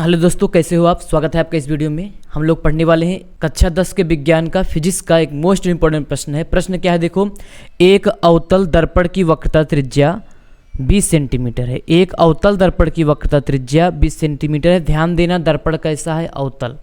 Hello दोस्तों, कैसे हो आप। स्वागत है आपका इस वीडियो में। हम लोग पढ़ने वाले हैं कक्षा 10 के विज्ञान का फिजिक्स का एक मोस्ट इंपॉर्टेंट प्रश्न है। प्रश्न क्या है देखो, एक अवतल दर्पण की वक्रता त्रिज्या 20 सेंटीमीटर है। एक अवतल दर्पण की वक्रता त्रिज्या 20 सेंटीमीटर है। ध्यान देना, दर्पण कैसा है, अवतल।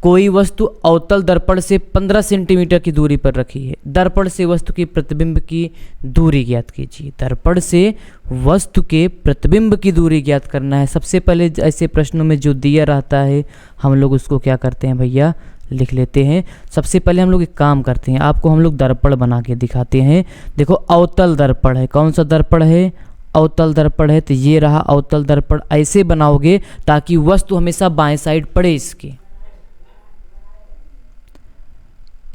कोई वस्तु अवतल दर्पण से 15 सेंटीमीटर की दूरी पर रखी है। दर्पण से वस्तु की प्रतिबिंब की दूरी ज्ञात कीजिए। दर्पण से वस्तु के प्रतिबिंब की दूरी ज्ञात करना है। सबसे पहले ऐसे प्रश्नों में जो दिया रहता है हम लोग उसको क्या करते हैं भैया, लिख लेते हैं। सबसे पहले हम लोग एक काम करते हैं, आपको हम लोग दर्पण बना के दिखाते हैं। देखो अवतल दर्पण है, कौन सा दर्पण है, अवतल दर्पण है। तो ये रहा अवतल दर्पण। ऐसे बनाओगे ताकि वस्तु हमेशा बाएं साइड पड़े इसके।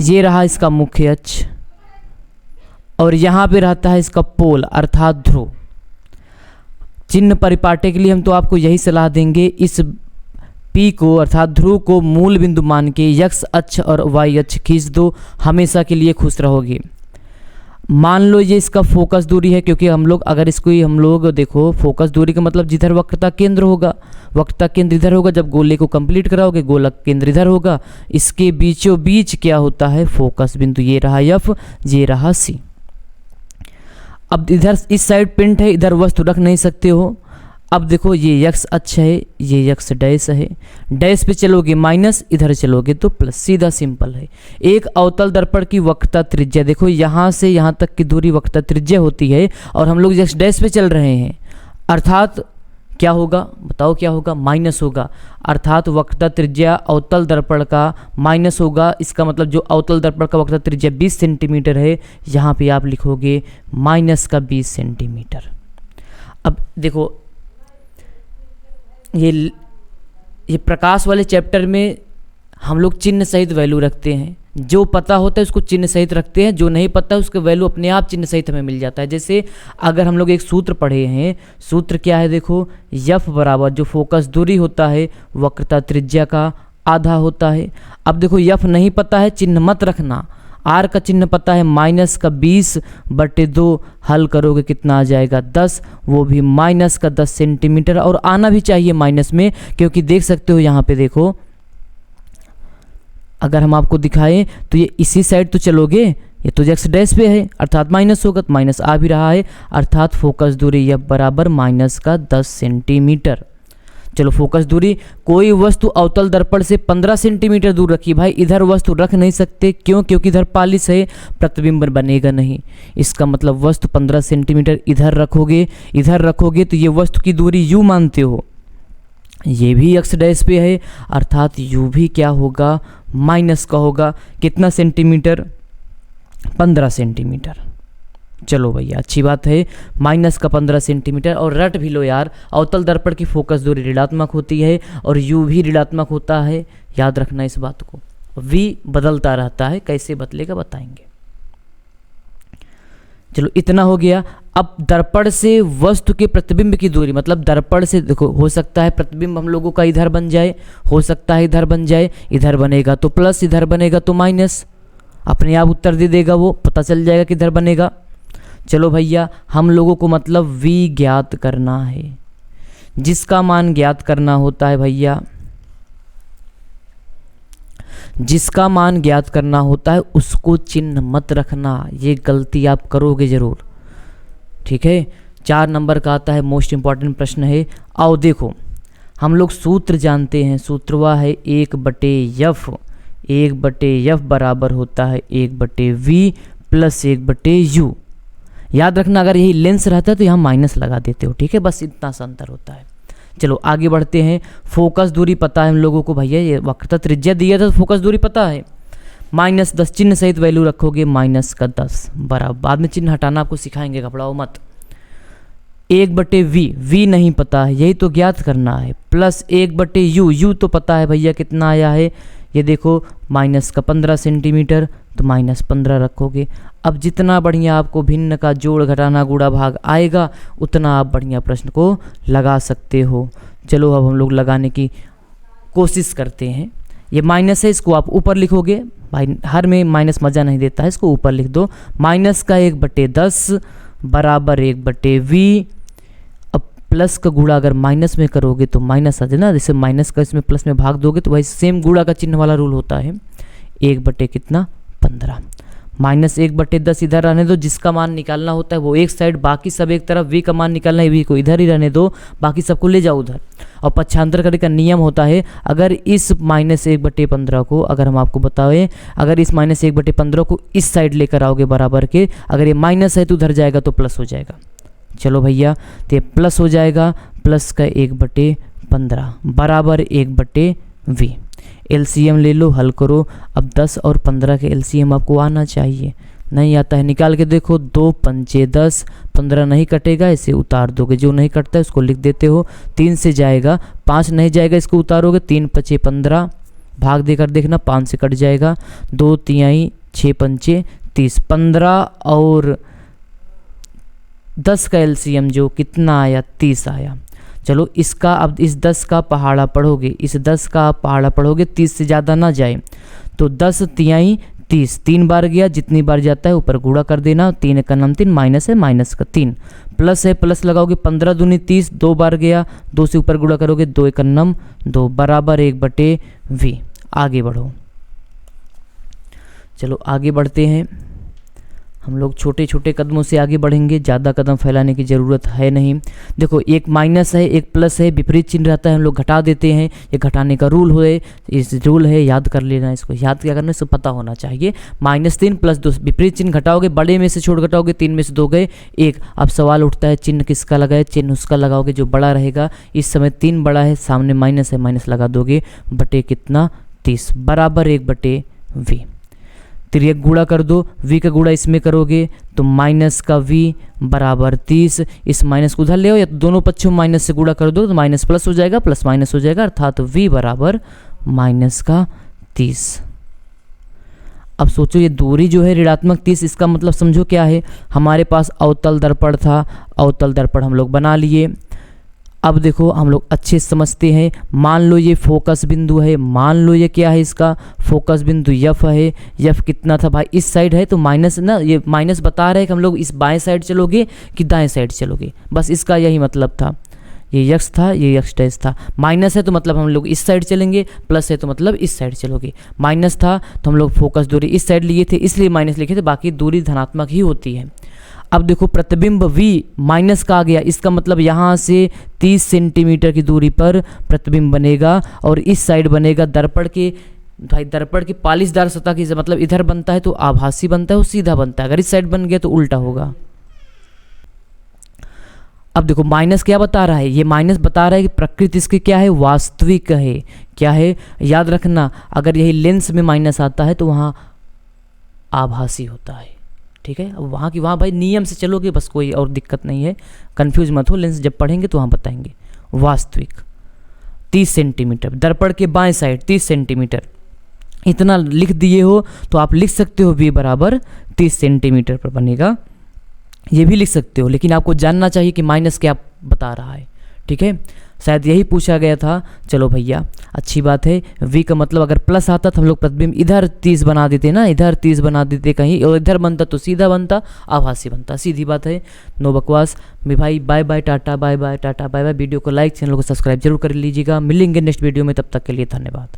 ये रहा इसका मुख्य अक्ष और यहाँ पे रहता है इसका पोल अर्थात ध्रुव। चिन्ह परिपाटी के लिए हम तो आपको यही सलाह देंगे, इस P को अर्थात ध्रुव को मूल बिंदु मान के x अक्ष और y अक्ष खींच दो, हमेशा के लिए खुश रहोगे। मान लो ये इसका फोकस दूरी है, क्योंकि हम लोग अगर इसको हम लोग देखो फोकस दूरी का मतलब जिधर वक्रता केंद्र होगा, वक्रता केंद्र इधर होगा। जब गोले को कंप्लीट कराओगे गोलक केंद्र इधर होगा। इसके बीचों बीच क्या होता है, फोकस बिंदु। ये रहा F, ये रहा C। अब इधर इस साइड पिंट है, इधर वस्तु रख नहीं सकते हो। अब देखो ये x अक्ष है, ये x डैश है। डैश पे चलोगे माइनस, इधर चलोगे तो प्लस, सीधा सिंपल है। एक अवतल दर्पण की वक्रता त्रिज्या, देखो यहाँ से यहाँ तक की दूरी वक्रता त्रिज्या होती है और हम लोग x डैश पे चल रहे हैं, अर्थात क्या होगा बताओ, क्या होगा, माइनस होगा। अर्थात वक्रता त्रिज्या अवतल दर्पण का माइनस होगा। इसका मतलब जो अवतल दर्पण का वक्रता त्रिज्या 20 सेंटीमीटर है, यहाँ पे आप लिखोगे माइनस का 20 सेंटीमीटर। अब देखो ये प्रकाश वाले चैप्टर में हम लोग चिन्ह सहित वैल्यू रखते हैं। जो पता होता है उसको चिन्ह सहित रखते हैं, जो नहीं पता है उसके वैल्यू अपने आप चिन्ह सहित हमें मिल जाता है। जैसे अगर हम लोग एक सूत्र पढ़े हैं, सूत्र क्या है देखो, F बराबर जो फोकस दूरी होता है वक्रता त्रिज्या का आधा होता है। अब देखो F नहीं पता है, चिन्ह मत रखना। R का चिन्ह पता है, माइनस का 20/2 हल करोगे कितना आ जाएगा 10, वो भी माइनस का 10 सेंटीमीटर। और आना भी चाहिए माइनस में, क्योंकि देख सकते हो यहाँ पे देखो, अगर हम आपको दिखाएं तो ये इसी साइड तो चलोगे, ये तो x डैश पे है अर्थात माइनस होगा, तो माइनस आ भी रहा है। अर्थात फोकस दूरी F बराबर माइनस का 10 सेंटीमीटर। चलो फोकस दूरी, कोई वस्तु अवतल दर्पण से 15 सेंटीमीटर दूर रखी। भाई इधर वस्तु रख नहीं सकते, क्यों, क्योंकि इधर पालिश है, प्रतिबिंब बनेगा नहीं। इसका मतलब वस्तु 15 सेंटीमीटर इधर रखोगे तो ये वस्तु की दूरी u मानते हो, ये भी x डैश पे है, अर्थात u भी क्या होगा, माइनस का होगा। कितना सेंटीमीटर, 15 सेंटीमीटर। चलो भैया अच्छी बात है, माइनस का 15 सेंटीमीटर। और रट भी लो यार, अवतल दर्पण की फोकस दूरी ऋणात्मक होती है और u भी ऋणात्मक होता है, याद रखना इस बात को। v बदलता रहता है, कैसे बदलेगा बताएंगे। चलो इतना हो गया। अब दर्पण से वस्तु के प्रतिबिंब की दूरी, मतलब दर्पण से देखो, हो सकता है प्रतिबिंब हम लोगों का इधर बन जाए, हो सकता है इधर बन जाए। इधर बनेगा तो प्लस, इधर बनेगा तो माइनस, अपने आप उत्तर दे देगा, वो पता चल जाएगा किधर बनेगा। चलो भैया हम लोगों को मतलब v ज्ञात करना है, जिसका मान ज्ञात करना होता है भैया, जिसका मान ज्ञात करना होता है उसको चिन्ह मत रखना। ये गलती आप करोगे जरूर, ठीक है। 4 नंबर का आता है, मोस्ट इंपॉर्टेंट प्रश्न है। आओ देखो, हम लोग सूत्र जानते हैं, सूत्र वह है 1/f। 1/f बराबर होता है 1/v प्लस 1/u। याद रखना, अगर यही लेंस रहता है तो यहाँ माइनस लगा देते हो, ठीक है, बस इतना सा अंतर होता है। चलो आगे बढ़ते हैं। फोकस दूरी पता है हम लोगों को भैया, ये वक्रता त्रिज्या दिया था तो फोकस दूरी पता है। -10 चिन्ह सहित वैल्यू रखोगे, माइनस का 10 बराबर, बाद में चिन्ह हटाना आपको सिखाएंगे, घबराओ मत। 1/v, v नहीं पता है, यही तो ज्ञात करना है, प्लस 1/u, u तो पता है भैया कितना आया है, ये देखो माइनस का 15 सेंटीमीटर, तो -15 रखोगे। अब जितना बढ़िया आपको भिन्न का जोड़ घटाना गुणा भाग आएगा, उतना आप बढ़िया प्रश्न को लगा सकते हो। चलो अब हम लोग लगाने की कोशिश करते हैं। ये माइनस है, इसको आप ऊपर लिखोगे, भाई हर में माइनस मज़ा नहीं देता है, इसको ऊपर लिख दो। माइनस का 1/10 बराबर 1/v। अब प्लस का गुणा अगर माइनस में करोगे तो माइनस आ जाए ना, जैसे माइनस का इसमें प्लस में भाग दोगे तो वही सेम गुणा का चिन्ह वाला रूल होता है। 1/15 -1/10 इधर रहने दो, जिसका मान निकालना होता है वो एक साइड, बाकी सब एक तरफ। v का मान निकालना है, v को इधर ही रहने दो, बाकी सबको ले जाओ उधर। और पक्षांतर करने का नियम होता है, अगर इस -1/15 को, अगर हम आपको बताएं, अगर इस -1/15 को इस साइड लेकर आओगे बराबर के, अगर ये माइनस है तो उधर जाएगा तो प्लस हो जाएगा। चलो भैया, तो ये प्लस हो जाएगा, प्लस का 1/15 बराबर 1/v। एलसीएम ले लो, हल करो। अब 10 और 15 के एलसीएम आपको आना चाहिए, नहीं आता है निकाल के देखो। 2 पंचे 10, 15 नहीं कटेगा, इसे उतार दोगे, जो नहीं कटता है उसको लिख देते हो। 3 से जाएगा, 5 नहीं जाएगा, इसको उतारोगे। 3 पचे 15, भाग देकर देखना, 5 से कट जाएगा। 2 तिहाई 6 पंचे 30, 15 और 10 का एलसीएम जो कितना आया, 30 आया। चलो इसका, अब इस 10 का पहाड़ा पढ़ोगे, इस 10 का पहाड़ा पढ़ोगे, 30 से ज़्यादा ना जाए तो 10 तिहाई 30, 3 बार गया, जितनी बार जाता है ऊपर गुणा कर देना। 3 का नाम 3, माइनस है माइनस का 3, प्लस है प्लस लगाओगे। 15 दूनी 30, 2 बार गया, 2 से ऊपर गुणा करोगे, 2 एक नम 2 बराबर 1/v। आगे बढ़ो, चलो आगे बढ़ते हैं। हम लोग छोटे छोटे कदमों से आगे बढ़ेंगे, ज़्यादा कदम फैलाने की ज़रूरत है नहीं। देखो, एक माइनस है एक प्लस है, विपरीत चिन्ह रहता है, हम लोग घटा देते हैं, ये घटाने का रूल है, इस रूल है, याद कर लेना इसको। याद क्या करना, इसको पता होना चाहिए। -3 + 2, विपरीत चिन्ह घटाओगे, बड़े में से छोड़ घटाओगे, 3 में से 2 गए 1। अब सवाल उठता है चिन्ह किसका लगाए, चिन्ह उसका लगाओगे जो बड़ा रहेगा। इस समय 3 बड़ा है, सामने माइनस है, माइनस लगा दोगे, बटे कितना 30 बराबर 1/v। तिर्यक गुणा कर दो, v का गुणा इसमें करोगे तो माइनस का v बराबर 30, इस माइनस को उधर ले आओ या तो दोनों पक्षों माइनस से गुणा कर दो तो माइनस प्लस हो जाएगा, प्लस माइनस हो जाएगा, अर्थात v बराबर -30। अब सोचो, ये दूरी जो है ऋणात्मक 30, इसका मतलब समझो क्या है, हमारे पास अवतल दर्पण था, अवतल दर्पण हम लोग बना लिए। अब देखो हम लोग अच्छे समझते हैं, मान लो ये फोकस बिंदु है, मान लो ये क्या है, इसका फोकस बिंदु यफ है। यफ कितना था भाई, इस साइड है तो माइनस ना, ये माइनस बता रहे हैं कि हम लोग इस बाएं साइड चलोगे कि दाएं साइड चलोगे, बस इसका यही मतलब था। ये यक्स था, ये यक्स डैश था। माइनस है तो मतलब हम लोग इस साइड चलेंगे, प्लस है तो मतलब इस साइड चलोगे। माइनस था तो हम लोग फोकस दूरी इस साइड लिए थे, इसलिए माइनस लिखे थे, बाकी दूरी धनात्मक ही होती है। अब देखो प्रतिबिंब v माइनस का आ गया, इसका मतलब यहाँ से 30 सेंटीमीटर की दूरी पर प्रतिबिंब बनेगा और इस साइड बनेगा दर्पण के, भाई दर्पण की पालिशदार सतह की, मतलब इधर बनता है तो आभासी बनता है, वो सीधा बनता है, अगर इस साइड बन गया तो उल्टा होगा। अब देखो माइनस क्या बता रहा है, ये माइनस बता रहा है कि प्रकृति इसकी क्या है, वास्तविक है। क्या है, याद रखना, अगर यही लेंस में माइनस आता है तो वहाँ आभासी होता है, ठीक है। अब वहाँ की वहाँ भाई नियम से चलोगे, बस कोई और दिक्कत नहीं है, कंफ्यूज मत हो, लेंस जब पढ़ेंगे तो वहाँ बताएंगे। वास्तविक 30 सेंटीमीटर, दर्पण के बाएं साइड 30 सेंटीमीटर, इतना लिख दिए हो तो आप लिख सकते हो v बराबर 30 सेंटीमीटर पर बनेगा, ये भी लिख सकते हो, लेकिन आपको जानना चाहिए कि माइनस क्या बता रहा है, ठीक है। शायद यही पूछा गया था। चलो भैया अच्छी बात है, v का मतलब अगर प्लस आता तो हम लोग प्रतिबिंब इधर 30 बना देते ना, इधर 30 बना देते कहीं, और इधर बनता तो सीधा बनता, आभासी बनता, सीधी बात है, नो बकवास। मैं भाई bye bye tata, bye bye tata bye bye. Video को लाइक, चैनल को सब्सक्राइब जरूर कर लीजिएगा। मिलेंगे नेक्स्ट वीडियो में, तब तक के लिए धन्यवाद।